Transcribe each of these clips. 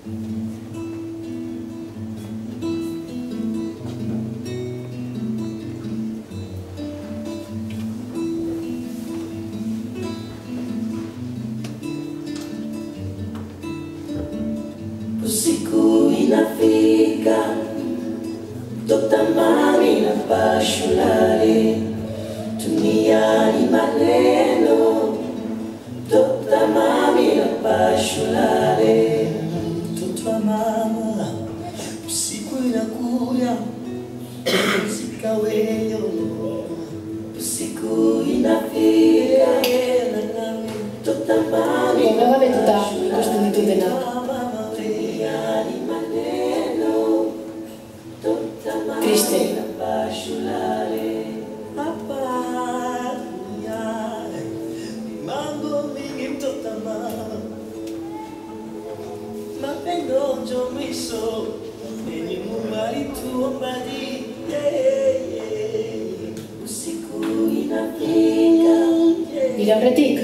Usiku inafika, totamani na pashulale, duniani maneno, totamani na pashulale. Mtoto wa mama, usiku inakuja, sika weyo. Usiku inafika, totamani na pashulale. Triste. Nire aurretik,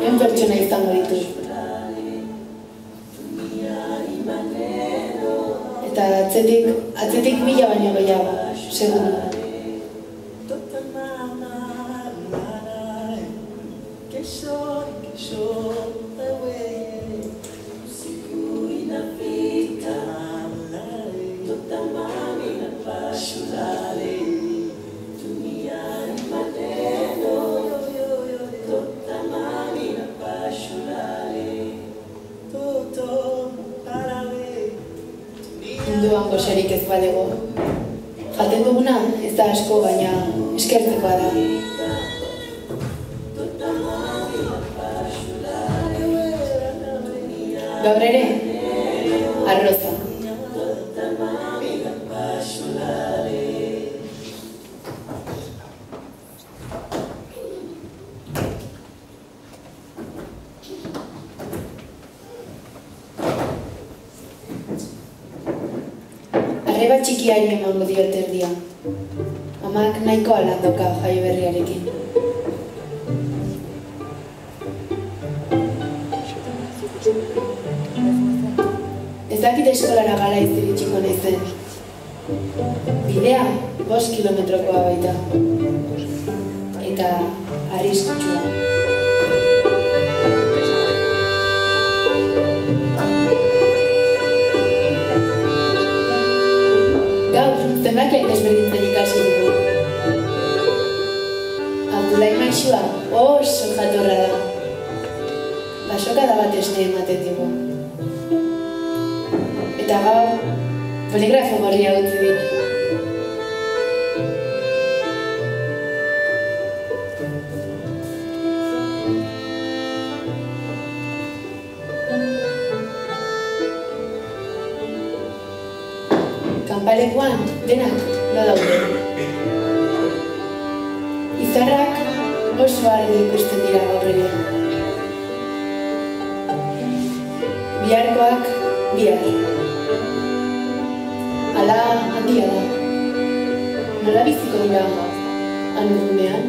en pertsona izango ditu. Eta atzetik mila baino gehiago, seguru. Munduan goxarik ez balego. Jaten duguna ez da asko, baina eskertzekoa da. Gaur ere, arroza. Arreba txikiari emango diot erdia. Amak nahiko alandoka jaio berriarekin. Ez dakit eskolara gara iziritsiko naizen. Bidea 5 kilometrokoa baita. Eta arriskutsua. Gaur, zenbakiak desberdintzen ikasi dugu. Abdulai maixua oso jatorra da. Basokada bat esne ematen digu. Eta gaur, poligrafo gorria utzi dit. Kanpalekuan denak lo daude. Izarrak oso argi ikusten dira gaur ere. Biharkoak bihar. Ala handia da. Nola biziko dira han urrunean?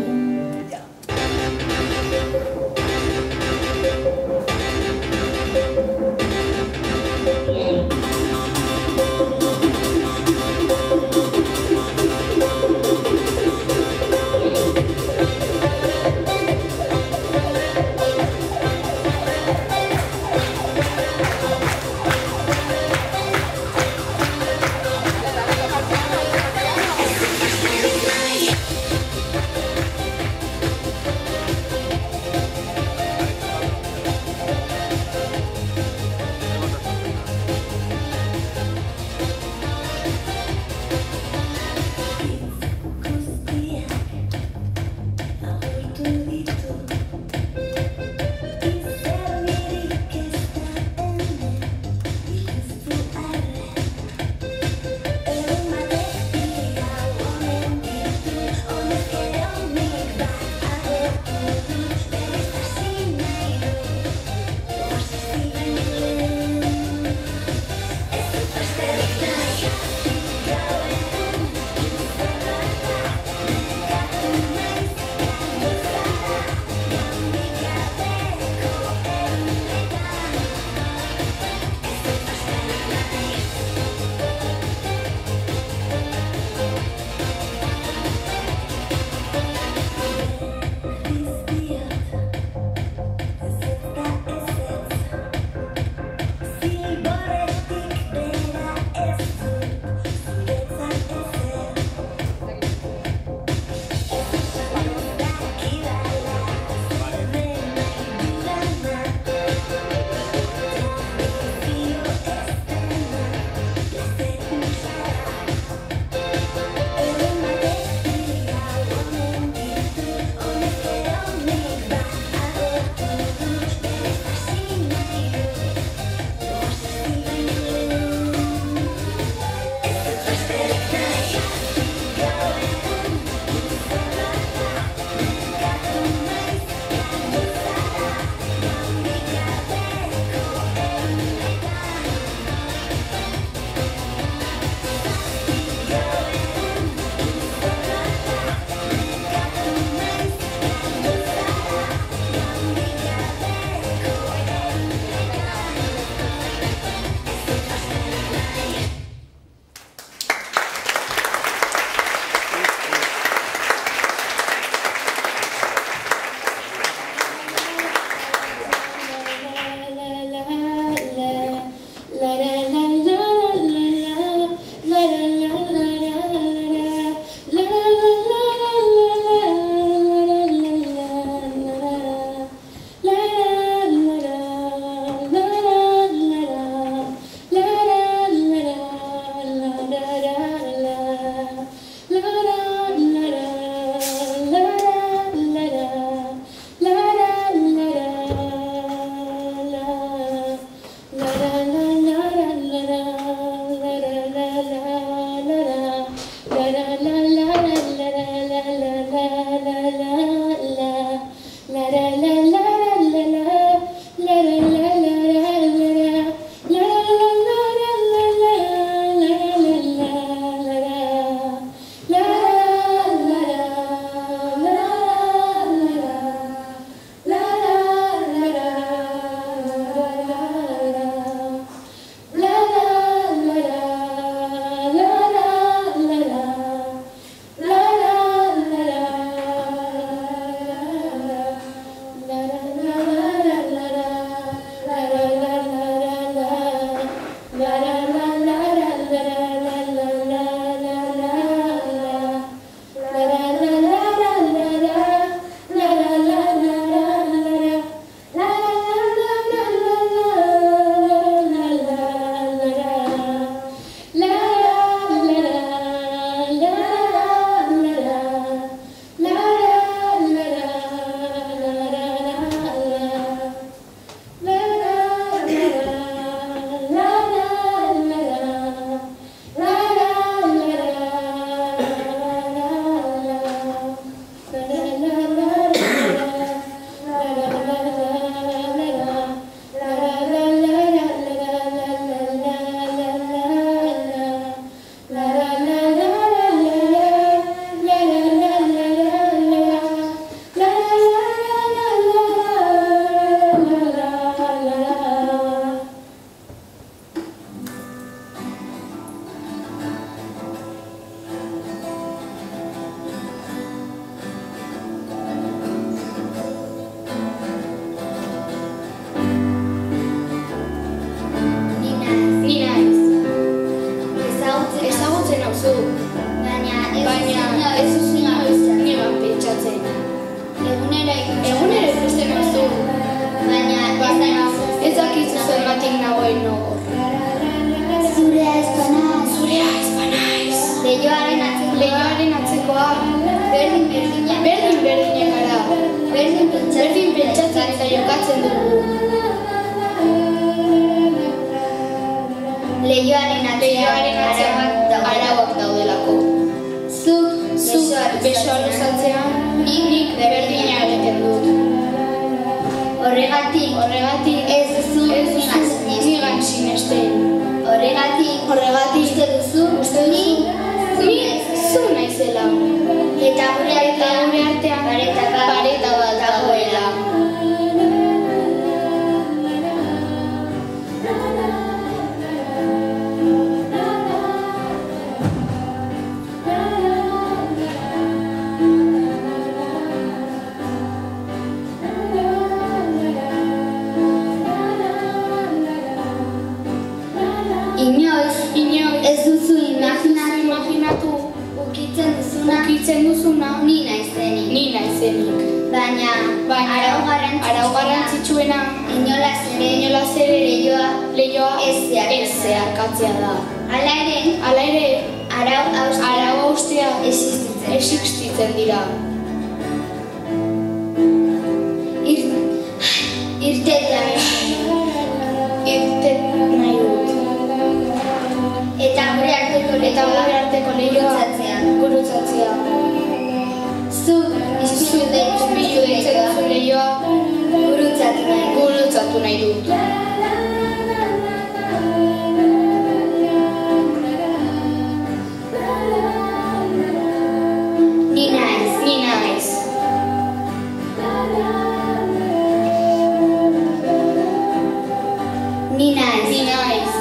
jokatzen dugu. Leioaren atzean arauak daudelako. Zuk besoa luzatzean nik berdina egiten dut. Horregatik ez duzu nigan sinesten. Horregatik uste duzu ni zu naizela. Eta gure artean pareta bat dagoela. Inoiz ez duzu imaginatu ukitzen duzuna ni naizenik. Baina arau garrantzitsuena inolaz ere leioa ez zeharkatzea da. Hala ere arau haustea existitzen dira. Irtetan nahi dut. Eta gure arteko leioa gurutzatzea. Zuk ispilu deitzen duzu leioa gurutzatu nahi dut. Ni naiz. Ni naiz.